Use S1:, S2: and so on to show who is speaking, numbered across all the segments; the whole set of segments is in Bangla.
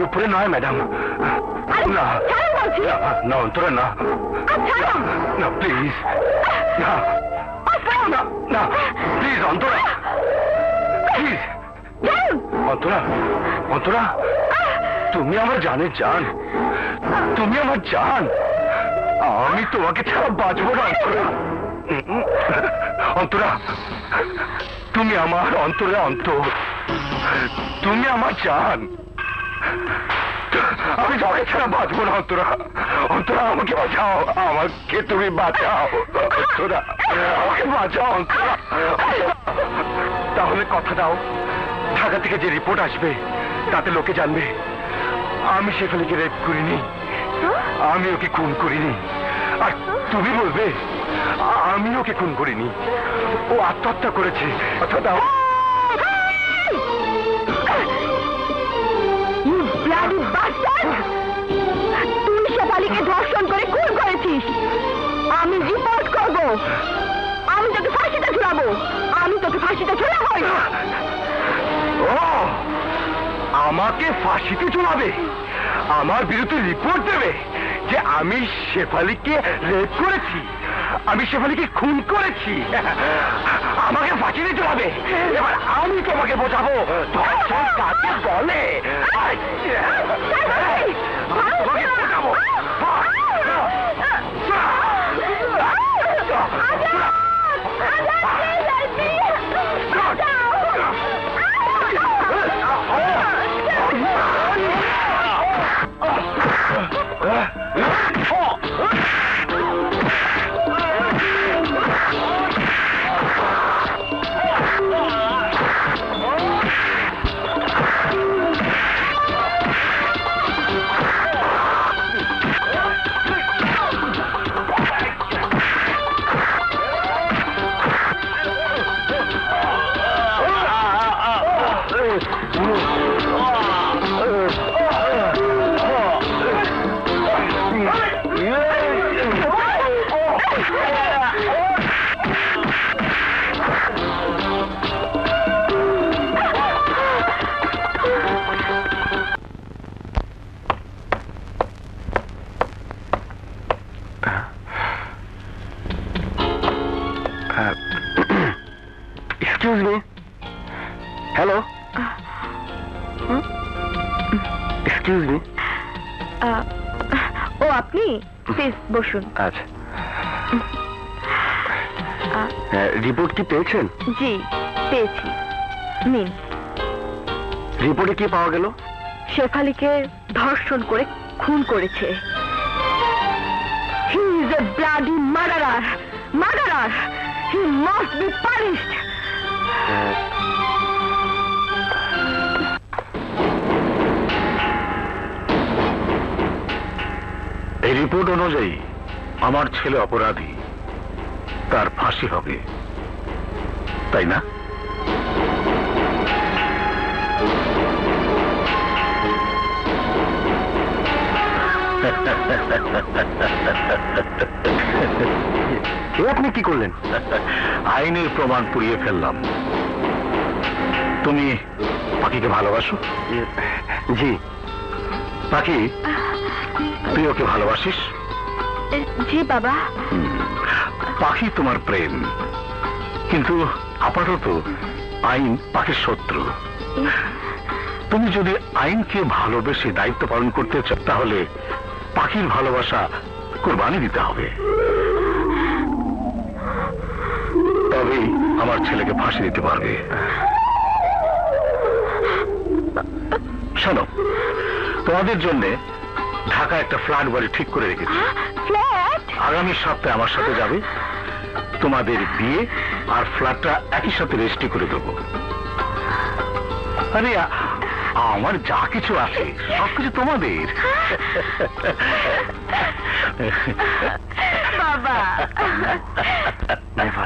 S1: উপরে নয় ম্যাডাম। না না অন্তরা, না না প্লিজ, না না না প্লিজ অন্তরা, প্লিজ অন্তরা, অন্তরা তুমি আমার জানের জান, তুমি আমার জান, আমি তোমাকে ছাড়া বাঁচবো না অন্তরা। অন্তরা তুমি আমার অন্তরে অন্তর, তুমি আমার জান, আমি তোমাকে ছাড়া বাঁচবো না অন্তরা। অন্তরা আমাকে বাঁচাও, আমাকে তুমি বাঁচাও অন্তরা, আমাকে বাঁচাও অন্তরা। তাহলে কথা দাও, ঢাকা থেকে যে রিপোর্ট আসবে তাতে লোকে জানবে আমি শেফালিকে রেপ করিনি, আমি ওকে খুন করিনি, আর তুমি বলবে আমি ওকে খুন করিনি, ও আত্মহত্যা করেছে। কথা দাও।
S2: তুই শেফালিকে ধর্ষণ করে খুন করেছিস, আমি রিপোর্ট করব, আমি তোকে ফাঁসিতে ঝুলাবো, আমি তোকে ফাঁসিতে ঝুলাবো।
S1: ও আমাকে ফাঁসিতে ঝুলাবে, আমার বিরুদ্ধে রিপোর্ট দেবে যে আমি শেফালিকে রেপ করেছি, আমি শেফালিকে খুন করেছি, আমাকে ফাঁসিতে ঝুলাবে। এবার আমি তোমাকে বোঝাবো ধর্ষণ কাকে বলে, তোমাকে বোঝাবো। Excuse me. Hello. Excuse me.
S2: ও আপনি প্লিজ বসুন।
S1: আচ্ছা, রিপোর্ট কি পেয়েছেন?
S2: জি পেয়েছি, নিন।
S1: রিপোর্টে কি পাওয়া গেল?
S2: শেফালিকে ধর্ষণ করে খুন করেছে। He is a bloody murderer. Murderer. He must be punished.
S1: এই রিপোর্ট অনুযায়ী আমার ছেলে অপরাধী, তার ফাঁসি হবে, তাই না? আপনি কি করলেন? আইনের প্রমাণ পুড়িয়ে ফেললাম। তুমি পাখিকে ভালোবাসো? জি। পাখি, তুই ওকে ভালোবাসিস?
S2: জি বাবা।
S1: পাখি তোমার প্রেম, কিন্তু আপাতত আইন পাখির শত্রু। তুমি যদি আইনকে ভালোবেসে দায়িত্ব পালন করতে চাও, তাহলে পাখির ভালোবাসা কোরবানি দিতে হবে, তবেই আমার ছেলেকে ফাঁসি দিতে পারবে। শোনো, তোমাদের জন্য ঢাকা একটা ফ্ল্যাট বাড়ি ঠিক করে রেখেছি। আগামী সপ্তাহে আমার সাথে যাবে, তোমাদের বিয়ে আর ফ্ল্যাটটা একই সাথে রেজিস্ট্রি করে দেবো। আরে আমার যা কিছু আছে সবকিছু তোমাদের।
S2: বাবা
S1: নাইস।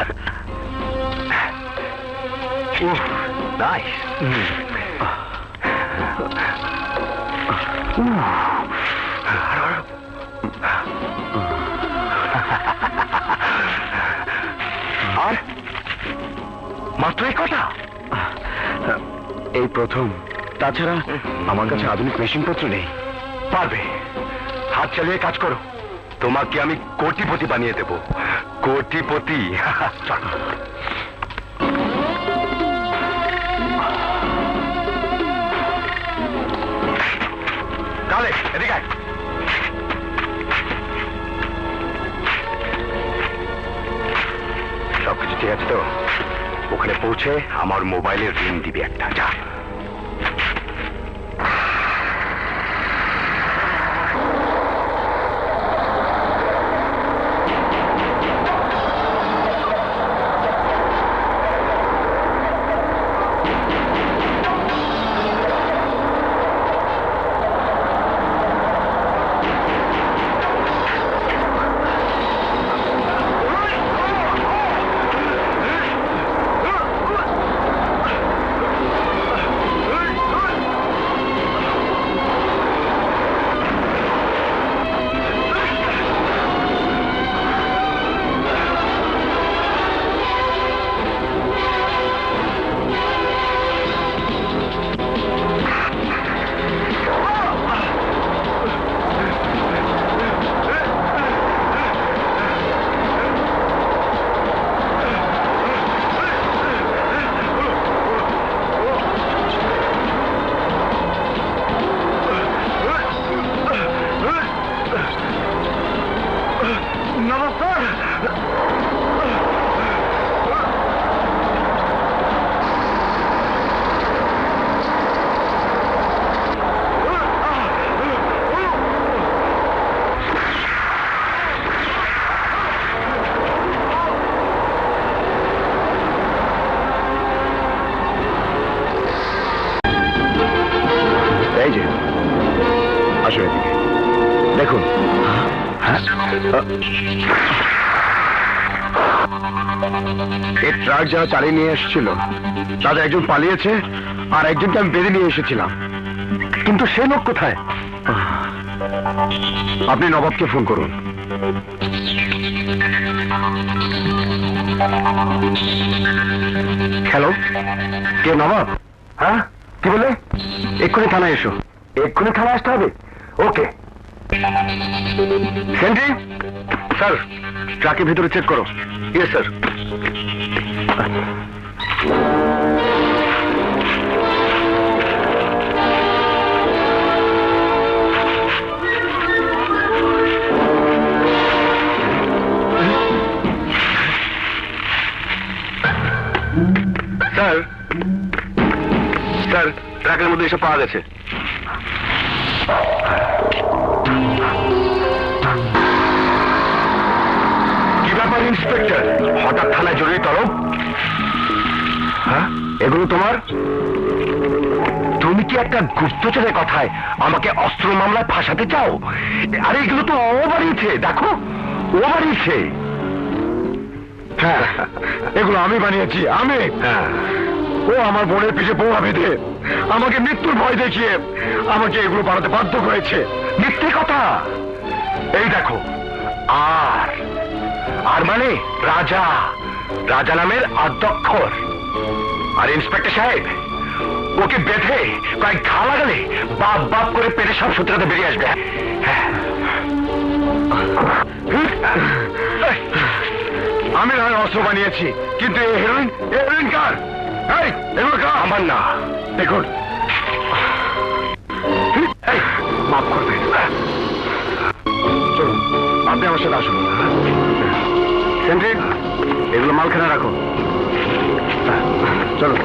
S1: আর মাত্র এই কথা, এই প্রথম তাছাড়া আমার কাছে আধুনিক মেশিনপত্র নেই। পারবে, হাত চালিয়ে কাজ করো, তোমাকে আমি কোটিপতি বানিয়ে দেব। কোটিপতি। চলো। কালে এদিকে আয়। সবকিছু ঠিক আছে তো? ওখানে পৌঁছে আমার মোবাইলের রিং দিবি একটা। যা। আসুন এদিকে দেখুন। এই ট্রাক যারা চালিয়ে নিয়ে এসেছিল তাদের একজন পালিয়েছে, আর একজনকে আমি বেঁধে নিয়ে এসেছিলাম। কিন্তু সে লোক কোথায়? আপনি নবাবকে ফোন করুন। হ্যালো, কে নবাব? হ্যাঁ, কি বলে? এক্ষুনি থানায় এসো। এক্ষুনি থানায় আসতে হবে? ওকে। সেন্ট্রি স্যার, ট্রাকের ভিতরে চেক করো। Yes sir. স্যার, স্যার, ট্রাকের মধ্যে এসব পাওয়া গেছে। কি ব্যাপার ইন্সপেক্টর, হঠাৎ থানায় জরুরি তলব? হ্যাঁ, এগুলো তোমার? তুমি কি একটা গুপ্তচরের কথায় আমাকে অস্ত্র মামলায় ফাঁসাতে চাও? আরে এগুলো তো ও বানিয়েছে, দেখো ও বানিয়েছে। হ্যাঁ, এগুলো আমি বানিয়েছি, আমি। হ্যাঁ, ও আমার বোনের পিছে বোমা বেঁধে আমাকে মৃত্যুর ভয় দেখিয়ে আমাকে এগুলো বানাতে বাধ্য করেছে। মিথ্যে কথা। এই দেখো, আর আর মানে রাজা, রাজা নামের আদ্যক্ষর। আর ইন্সপেক্টর সাহেব, ওকে বেঁধে কয়েক ঘা লাগালে বাপ বাপ করে পেটে সব সত্যিটা বেরিয়ে আসবে। আমি নয় অস্ত্র বানিয়েছি, কিন্তু এই হেরোইন, হেরোইন কার? এগুলো কার? আমার না। দেখুন, মাফ করবেন। চলুন, আপনি আমার সাথে আসুন। সেন্ট্রি, এগুলো মালখানা রাখো। চলো।